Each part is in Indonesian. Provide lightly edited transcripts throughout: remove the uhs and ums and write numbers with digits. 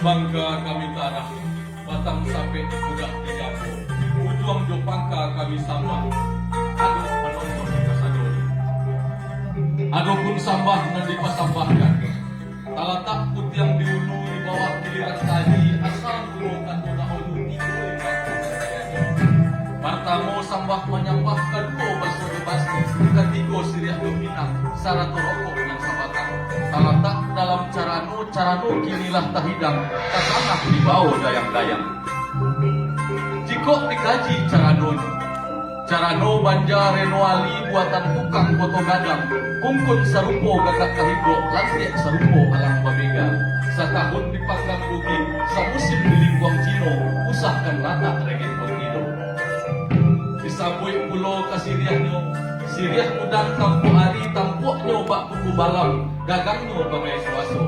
bangka kami tanah, batang sapi mudah dijamu. Ujung jopangka kami sambah, aduk penonton kasadon. Adapun sambah nan dipasambahkan, talatak putih yang diulu di bawah giliran tadi, asal guru kanto dahulu tiga Pertama sambah menyambah, kedua baso bebasni, ketiga siriah dominang, syarat rokok dan sabatan. Talatak dalam carano kinilah tahidang, tatanah dibawa dayang-dayang. Jika dikaji carano banja renoali buatan tukang foto gadang, kungkun sarupo gagak kahibro, lantik sarupo alang babega. Setahun dipanggang bukit, samusim dilingkuang cino, usahkan latak regen penghido. Disambui pulau kasiriahnya, siriah udang tampu ari tampuknya bak buku balam, gagangnya bagai suaso.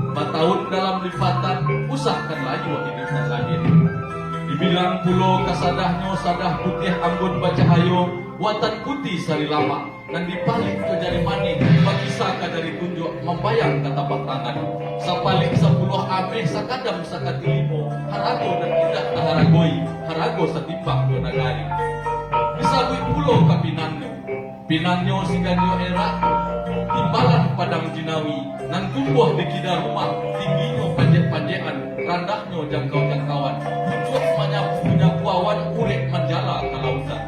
Batahun dalam lipatan, usahkan laju hidupnya lagi. Dibilang pulau kasadahnya sadah putih ambun bacahayo, watan putih sari lama, dan dipalik ke jari maning, bagi saka dari tunjuk, membayang katapak tangan. Sapalik 10 ameh sakadam sakatilimo, harago dan tidak taharagoi, harago setimpang do nagari. Disabui pulau ka Pinanyo siganyo era, timbalan padang jinawi, nan tumbuh di kidar rumah, tingginya panjek-panjekan, randahnya jangkau-jangkauan, tujuh menyapu awan, urek menjala ke lautan.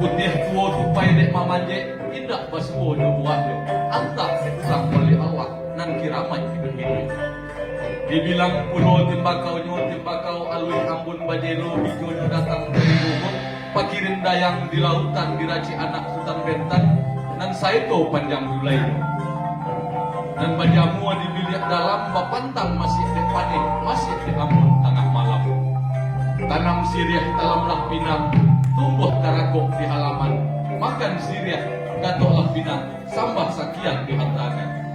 Putih tua tupai dek mamanje, indah basuo do buahnya, antah kurang beli awak, nan kiramai hidup-hidup. Dibilang pulau timbakau alui ambun bajelo, hijaunya datang dari bumut, pakirin dayang di lautan diraci anak Sultan Bentan, nan saito panjang dulai. Dan bajamu di bilik dalam bapantang masih depane, masih di ambun tengah malam. Tanam siriah dalamlah pinang, tumbuh karagok di halaman. Makan siriah, gatoklah pinang, sambah sakian di hantaran.